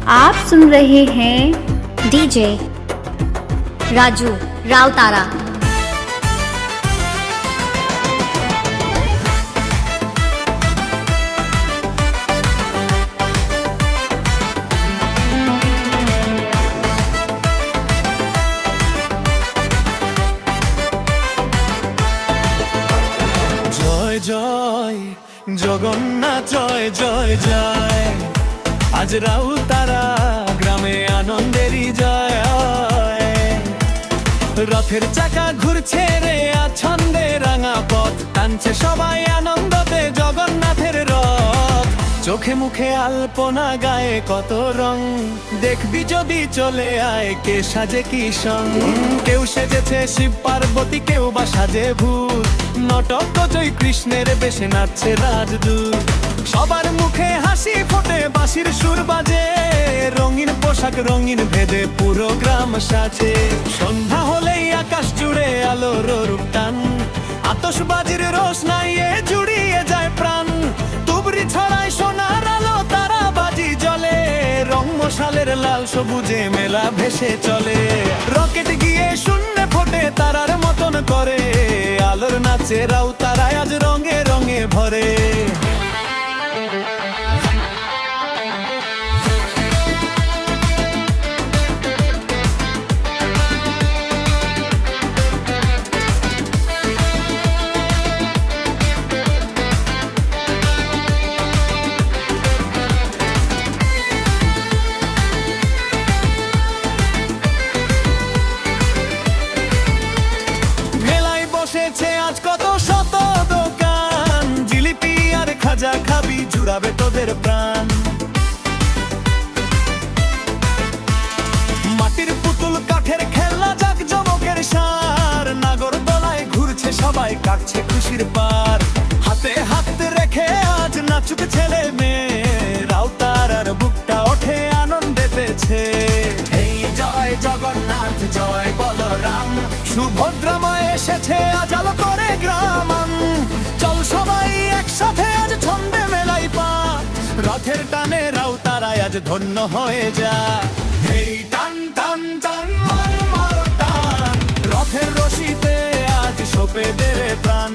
आप सुन रहे हैं डीजे राजू राउतारा। জয় জয় জগন্নাথ জয় জয় জয়, আজ রাউতারা গ্রামে আনন্দেরই জয়। রথের চাকা ঘুরছে রে আছন্দে রাঙা পথ, টানছে সবাই আনন্দতে জগন্নাথের রথ। চোখে মুখে আলপনা গায়ে কত রং, দেখবি যদি চলে আয় কে সাজে কি সং। কেউ সেজেছে শিব পার্বতী, কেউ বা সাজে ভূত, নটক জয় কৃষ্ণের বেশে নাচছে রাজদূত। সবার মুখে হাসি ফোটে, বাঁশির সুর বাজে, রঙিন পোশাক রঙিন ভেদে পুরো গ্রাম সাজে। সন্ধ্যা হলেই আকাশ জুড়ে আলোর রূপ টান, আতশবাজির রোশনাইয়ে জুড়িয়ে যায় প্রাণ। তুবড়ি ছড়ায় সোনার আলো, তারা বাজি জ্বলে, রং মশালের লাল সবুজে মেলা ভেসে চলে। রকেট গিয়ে শূন্যে ফোটে তারার মতন করে, আলোর নাচে রাউতারায় আজ রঙে রঙে ভরে। আজ কত শত দোকান, জিলিপি আর খাজা খাবি জুড়াবে তোদের প্রাণ। মাটির পুতুল কাঠের খেলনা জাক জমকের সার, নাগর দোলায় ঘুরছে সবাই কাটছে খুশির পার। হাতে হাত রেখে আজ নাচুক ছেলে মেয়ে, রাউতারার বুকটা ওঠে আনন্দে পেছে। এই জয় জগন্নাথ জয় বলরাম, সুভদ্রাময় এসেছে আজ আলো করে গ্রাম। চল সবাই একসাথে আজ ছন্দে মেলাই পা, রথের টানে রাউতারায় আজ ধন্য হয়ে যা। এই টান টান টান মার মার টান, রথের রশিতে আজ সোপে দে রে প্রাণ।